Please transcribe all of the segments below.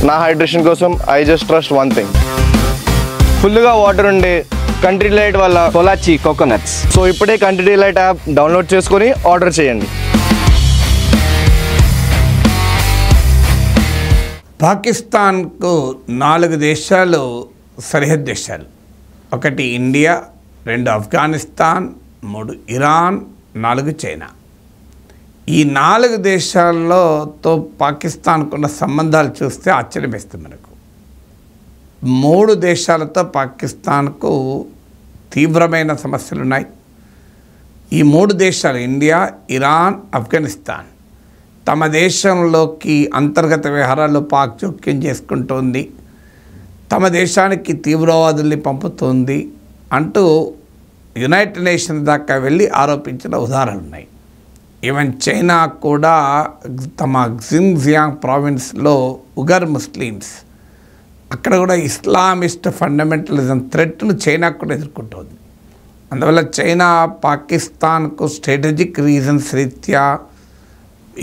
నా హైడ్రేషన్ కోసం I just trust one thing, ఫుల్గా వాటర్ ఉండే కంట్రీ డిలైట్ వల్ల పొలాచి కోకోనట్స్. సో ఇప్పుడే కంట్రీ డిలైట్ యాప్ డౌన్లోడ్ చేసుకొని ఆర్డర్ చేయండి. పాకిస్తాన్కు 4 దేశాలు సరిహద్దు దేశాలు. 1 ఇండియా, 2 ఆఫ్ఘనిస్తాన్, 3 ఇరాన్, 4 చైనా. ఈ 4 దేశాలతో పాకిస్తాన్కున్న సంబంధాలు చూస్తే ఆశ్చర్యం వేస్తుంది మనకు. 3 దేశాలతో పాకిస్తాన్కు తీవ్రమైన సమస్యలు ఉన్నాయి. ఈ 3 దేశాలు ఇండియా, ఇరాన్, ఆఫ్ఘనిస్తాన్ తమ దేశంలోకి అంతర్గత వ్యవహారాల్లో పాక్ జోక్యం చేసుకుంటోంది, తమ దేశానికి తీవ్రవాదుల్ని పంపుతోంది అంటూ యునైటెడ్ నేషన్స్ దాకా వెళ్ళి ఆరోపించిన ఉదాహరణలు ఉన్నాయి. ఈవెన్ చైనా కూడా తమ జిన్జియాంగ్ ప్రావిన్స్లో ఉగర్ ముస్లిమ్స్, అక్కడ కూడా ఇస్లామిస్ట్ ఫండమెంటలిజం థ్రెట్ను చైనా కూడా ఎదుర్కొంటోంది. అందువల్ల చైనా పాకిస్తాన్కు స్ట్రాటజిక్ రీజన్స్ రీత్యా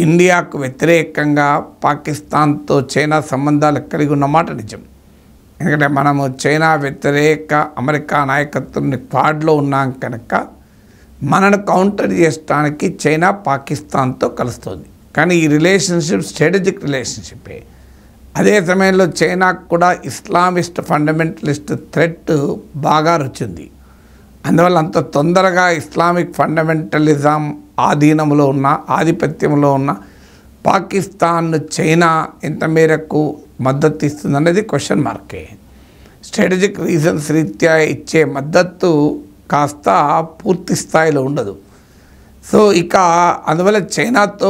ఇండియాకు వ్యతిరేకంగా పాకిస్తాన్తో చైనా సంబంధాలు కలిగి ఉన్నమాట నిజం. ఎందుకంటే మనము చైనా వ్యతిరేక అమెరికా నాయకత్వాన్ని క్వాడ్లో ఉన్నాం కనుక మనను కౌంటర్ చేయడానికి చైనా పాకిస్తాన్తో కలుస్తుంది. కానీ ఈ రిలేషన్షిప్ స్ట్రాటజిక్ రిలేషన్షిప్పే. అదే సమయంలో చైనాకు కూడా ఇస్లామిస్ట్ ఫండమెంటలిస్ట్ థ్రెట్ బాగా రుచింది. అందువల్ల అంత తొందరగా ఇస్లామిక్ ఫండమెంటలిజం ఆధీనంలో ఉన్న, ఆధిపత్యంలో ఉన్న పాకిస్తాన్ను చైనా ఎంత మేరకు మద్దతు ఇస్తుంది అనేది క్వశ్చన్ మార్కే. స్ట్రాటజిక్ రీజన్స్ రీత్యా ఇచ్చే మద్దతు కాస్త పూర్తి స్థాయిలో ఉండదు. సో ఇక అందువల్ల చైనాతో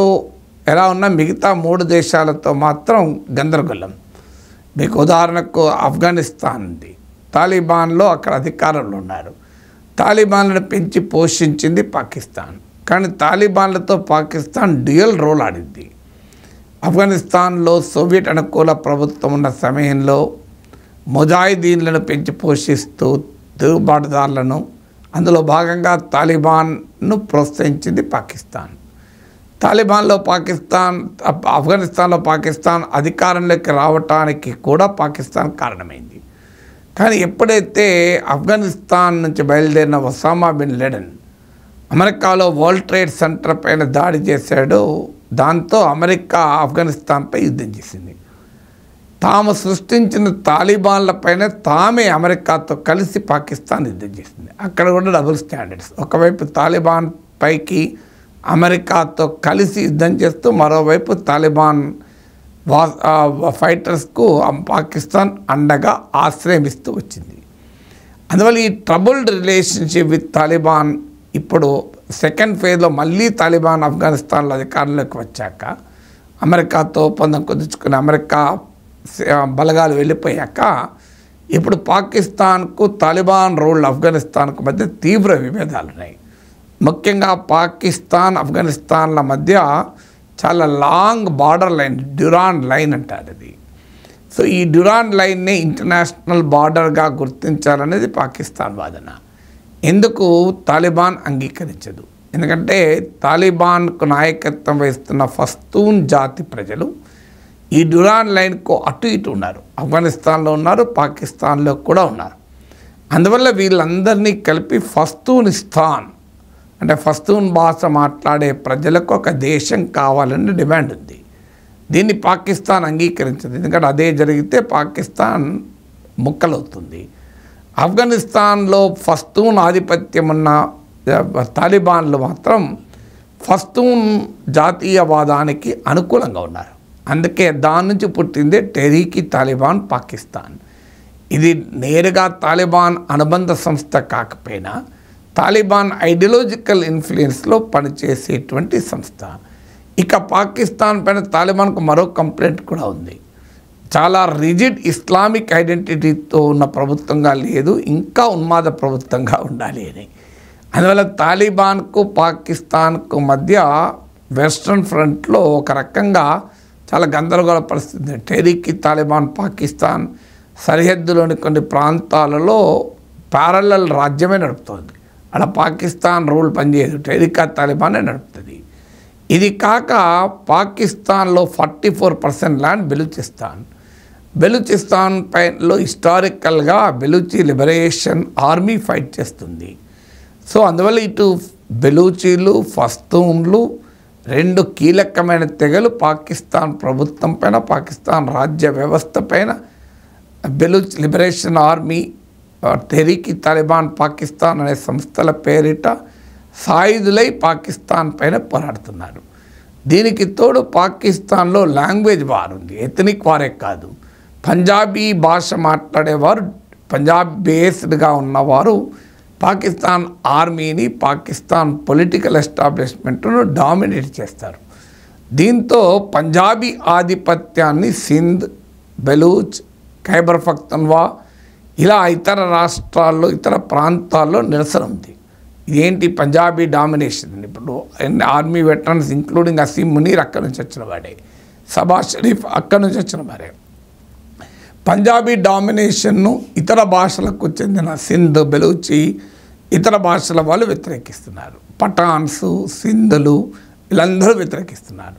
ఎలా ఉన్నా మిగతా 3 దేశాలతో మాత్రం గందరగోళం. మీకు ఉదాహరణకు ఆఫ్ఘనిస్తాన్ ఉంది, తాలిబాన్లో అక్కడ అధికారంలో ఉన్నారు. తాలిబాన్లను పెంచి పోషించింది పాకిస్తాన్, కానీ తాలిబాన్లతో పాకిస్తాన్ డ్యూయల్ రోల్ ఆడింది. ఆఫ్ఘనిస్తాన్లో సోవియట్ అనుకూల ప్రభుత్వం ఉన్న సమయంలో ముజాహిదీన్లను పెంచి పోషిస్తూ తిరుగుబాటుదారులను, అందులో భాగంగా తాలిబాన్ను ప్రోత్సహించింది పాకిస్తాన్. ఆఫ్ఘనిస్తాన్లో పాకిస్తాన్ అధికారంలోకి రావటానికి కూడా పాకిస్తాన్ కారణమైంది. కానీ ఎప్పుడైతే ఆఫ్ఘనిస్తాన్ నుంచి బయలుదేరిన ఒసామా బిన్ లాడెన్ అమెరికాలో వరల్డ్ ట్రేడ్ సెంటర్ పైన దాడి చేశాడో, దాంతో అమెరికా ఆఫ్ఘనిస్తాన్పై యుద్ధం చేసింది. తాము సృష్టించిన తాలిబాన్లపైన తామే అమెరికాతో కలిసి పాకిస్తాన్ యుద్ధం చేసింది. అక్కడ కూడా డబుల్ స్టాండర్డ్స్. ఒకవైపు తాలిబాన్ పైకి అమెరికాతో కలిసి యుద్ధం చేస్తూ, మరోవైపు తాలిబాన్ ఫైటర్స్కు పాకిస్తాన్ అండగా ఆశ్రయమిస్తూ వచ్చింది. అందువల్ల ఈ ట్రబుల్డ్ రిలేషన్షిప్ విత్ తాలిబాన్ ఇప్పుడు సెకండ్ ఫేజ్లో మళ్ళీ తాలిబాన్ ఆఫ్ఘనిస్తాన్లో అధికారంలోకి వచ్చాక, అమెరికాతో ఒప్పందం కుదుర్చుకుని అమెరికా బలగాలు వెళ్ళిపోయాక ఇప్పుడు పాకిస్తాన్కు తాలిబాన్ రూల్ ఆఫ్ఘనిస్తాన్కు మధ్య తీవ్ర విభేదాలు ఉన్నాయి. ముఖ్యంగా పాకిస్తాన్ ఆఫ్ఘనిస్తాన్ల మధ్య చాలా long border line, durian line అంటారు అది. సో ఈ డ్యూరాన్ లైన్ని ఇంటర్నేషనల్ బార్డర్గా గుర్తించాలనేది పాకిస్తాన్ వాదన. ఎందుకు తాలిబాన్ అంగీకరించదు? ఎందుకంటే తాలిబాన్కు నాయకత్వం వహిస్తున్న పష్తూన్ జాతి ప్రజలు ఈ డ్యూరాన్ లైన్కు అటు ఇటు ఉన్నారు. ఆఫ్ఘనిస్తాన్లో ఉన్నారు, పాకిస్తాన్లో కూడా ఉన్నారు. అందువల్ల వీళ్ళందరినీ కలిపి పష్తూనిస్తాన్ అంటే పష్తూన్ భాష మాట్లాడే ప్రజలకు ఒక దేశం కావాలని డిమాండ్ ఉంది. దీన్ని పాకిస్తాన్ అంగీకరించదు. ఎందుకంటే అదే జరిగితే పాకిస్తాన్ ముక్కలవుతుంది. ఆఫ్ఘనిస్తాన్లో పష్తూన్ ఆధిపత్యం ఉన్న తాలిబాన్లు మాత్రం పష్తూన్ జాతీయవాదానికి అనుకూలంగా ఉన్నారు. అందుకే దాని నుంచి పుట్టిందే టెహ్రీక్ తాలిబాన్ పాకిస్తాన్. ఇది నేరుగా తాలిబాన్ అనుబంధ సంస్థ కాకపోయినా తాలిబాన్ ఐడియాలజికల్ ఇన్ఫ్లుయెన్స్లో పనిచేసేటువంటి సంస్థ. ఇక పాకిస్తాన్ పైన తాలిబాన్కు మరో కంప్లైంట్ కూడా ఉంది. చాలా రిజిడ్ ఇస్లామిక్ ఐడెంటిటీతో ఉన్న ప్రభుత్వంగా లేదు, ఇంకా ఉన్మాద ప్రభుత్వంగా ఉండాలి అని. అందువల్ల తాలిబాన్కు పాకిస్తాన్కు మధ్య వెస్ట్రన్ ఫ్రంట్లో ఒక రకంగా చాలా గందరగోళ పరిస్థితి. టెహ్రీక్ తాలిబాన్ పాకిస్తాన్ సరిహద్దులోని కొన్ని ప్రాంతాలలో ప్యారలల్ రాజ్యమే నడుపుతోంది. అక్కడ పాకిస్తాన్ రూల్ పనిచేయదు, టెహ్రీక్ తాలిబానే నడుపుతుంది. ఇది కాక పాకిస్తాన్లో 44% ల్యాండ్ బెలూచిస్తాన్, బెలూచిస్తాన్ పైలో హిస్టారికల్గా బెలూచి లిబరేషన్ ఆర్మీ ఫైట్ చేస్తుంది. సో అందువల్ల ఇటు బెలూచీలు, పష్తూన్లు రెండు కీలకమైన తెగలు పాకిస్తాన్ ప్రభుత్వం పైన, పాకిస్తాన్ రాజ్య వ్యవస్థ పైన Baloch liberation army, Tehreek Taliban Pakistan అనే సంస్థల పేరిట సాయుధులై పాకిస్తాన్ పైన పోరాడుతున్నారు. దీనికి తోడు పాకిస్తాన్లో లాంగ్వేజ్ వార్ ఉంది. ఎథనిక్ వారే కాదు, పంజాబీ భాష మాట్లాడేవారు, పంజాబ్ బేస్డ్గా ఉన్నవారు పాకిస్తాన్ ఆర్మీని, పాకిస్తాన్ పొలిటికల్ ఎస్టాబ్లిష్మెంట్ను డామినేట్ చేస్తారు. దీంతో పంజాబీ ఆధిపత్యాన్ని సింధ్, బెలూచ్, ఖైబర్ పఖ్తూన్ఖ్వా ఇలా ఇతర రాష్ట్రాల్లో, ఇతర ప్రాంతాల్లో నిరసన ఉంది. ఇదేంటి పంజాబీ డామినేషన్? ఇప్పుడు army veterans including Asim Munir అక్కడి నుంచి వచ్చిన వాడే, షబాజ్ షరీఫ్ అక్కడి నుంచి వచ్చిన వారే. పంజాబీ డామినేషన్ను ఇతర భాషలకు చెందిన సింధ్, బెలూచి, ఇతర భాషల వాళ్ళు వ్యతిరేకిస్తున్నారు. పఠాన్స్, సింధులు వీళ్ళందరూ వ్యతిరేకిస్తున్నారు.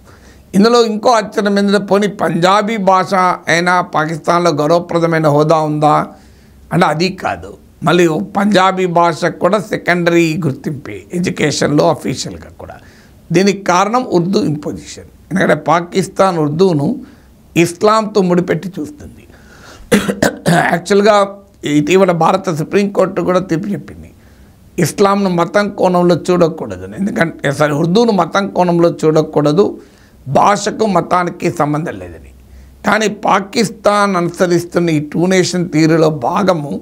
ఇందులో ఇంకో ఆశ్చర్యం ఏంటంటే, పోనీ పంజాబీ భాష అయినా పాకిస్తాన్లో గౌరవప్రదమైన హోదా ఉందా అంటే అది కాదు. మళ్ళీ పంజాబీ భాషకు కూడా సెకండరీ గుర్తింపే ఎడ్యుకేషన్లో, అఫీషియల్గా కూడా. దీనికి కారణం ఉర్దూ ఇంపోజిషన్. ఎందుకంటే పాకిస్తాన్ ఉర్దూను ఇస్లాంతో ముడిపెట్టి చూస్తుంది. యాక్చువల్గా ఇటీవల భారత సుప్రీంకోర్టు కూడా తీర్పు చెప్పింది, ఇస్లాంను మతం కోణంలో చూడకూడదు. ఎందుకంటే ఉర్దూను మతం కోణంలో చూడకూడదు, భాషకు మతానికి సంబంధం లేదని. కానీ పాకిస్తాన్ అనుసరిస్తున్న ఈ టూ నేషన్ థియరీలో భాగము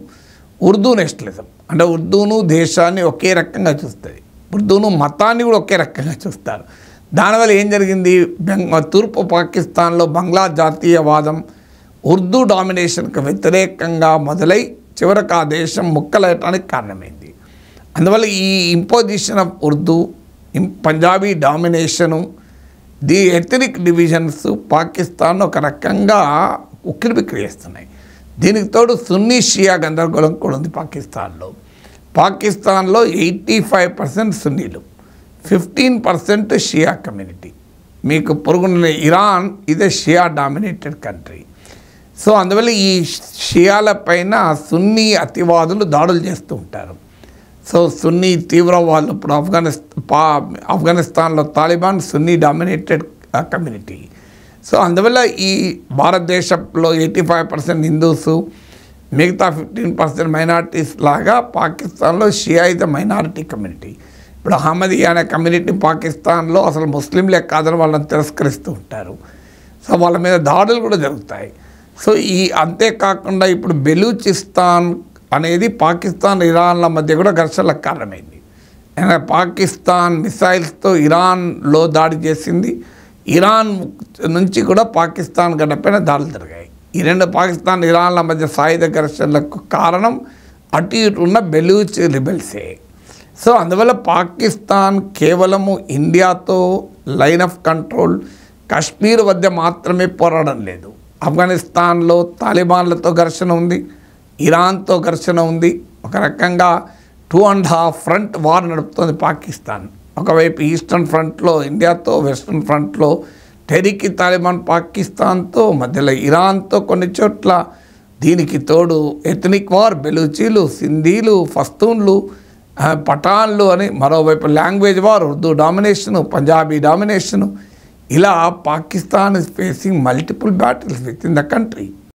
ఉర్దూ నేషనలిజం. అంటే ఉర్దూను దేశాన్ని ఒకే రకంగా చూస్తుంది, ఉర్దూను మతాన్ని కూడా ఒకే రకంగా చూస్తారు. దానివల్ల ఏం జరిగింది, తూర్పు పాకిస్తాన్లో బంగ్లా జాతీయవాదం ఉర్దూ డామినేషన్కు వ్యతిరేకంగా మొదలై చివరకు ఆ దేశం ముక్కలయటానికి కారణమైంది. అందువల్ల ఈ imposition of Urdu, Punjabi domination, the ethnic divisions Pakistan ఒక రకంగా ఉక్కిరిబిక్కిరి చేస్తున్నాయి. దీనికి తోడు సున్నీ షియా గందరగోళం కూడా ఉంది పాకిస్తాన్లో. పాకిస్తాన్లో 85% సున్నీలు, 15% షియా కమ్యూనిటీ. మీకు పొరుగున్న ఇరాన్ ఇదే షియా డామినేటెడ్ కంట్రీ. సో అందువల్ల ఈ షియాల పైన సున్నీ అతివాదులు దాడులు చేస్తూ ఉంటారు. సో సున్నీ తీవ్రవాదులు, ఇప్పుడు ఆఫ్ఘనిస్తాన్లో తాలిబాన్ సున్నీ డామినేటెడ్ కమ్యూనిటీ. సో అందువల్ల ఈ భారతదేశంలో 85% హిందూసు, మిగతా 15% మైనారిటీస్ లాగా పాకిస్తాన్లో షియా ఇస్ ద మైనారిటీ కమ్యూనిటీ. ఇప్పుడు అహ్మదీయా అనే కమ్యూనిటీ పాకిస్తాన్లో అసలు ముస్లింలే కాదని వాళ్ళని తిరస్కరిస్తూ ఉంటారు. సో వాళ్ళ మీద దాడులు కూడా జరుగుతాయి. సో అంతేకాకుండా ఇప్పుడు బెలూచిస్తాన్ అనేది పాకిస్తాన్, ఇరాన్ల మధ్య కూడా ఘర్షణలకు కారణమైంది. పాకిస్తాన్ మిసైల్స్తో ఇరాన్లో దాడి చేసింది, ఇరాన్ నుంచి కూడా పాకిస్తాన్ గడ్డపైన దాడులు జరిగాయి. ఈ రెండు పాకిస్తాన్, ఇరాన్ల మధ్య సాయుధ ఘర్షణలకు కారణం అటు ఇటు ఉన్న బెలూచ్ రిబెల్సే. సో అందువల్ల పాకిస్తాన్ కేవలము ఇండియాతో లైన్ ఆఫ్ కంట్రోల్, కాశ్మీర్ వద్ద మాత్రమే పోరాడడం లేదు. ఆఫ్ఘనిస్తాన్లో తాలిబాన్లతో ఘర్షణ ఉంది, ఇరాన్తో ఘర్షణ ఉంది. ఒక రకంగా 2.5 ఫ్రంట్ వార్ నడుపుతుంది పాకిస్తాన్. ఒకవైపు ఈస్టర్న్ ఫ్రంట్లో ఇండియాతో, వెస్ట్రన్ ఫ్రంట్లో టెహ్రీక్ తాలిబాన్ పాకిస్తాన్తో, మధ్యలో ఇరాన్తో కొన్ని చోట్ల. దీనికి తోడు ఎథనిక్ వార్, బెలూచీలు, సింధీలు, పష్తూన్లు, పఠాన్లు అని మరోవైపు language war, Urdu domination, Punjabi domination. ఇలా Pakistan is facing multiple battles with in the country.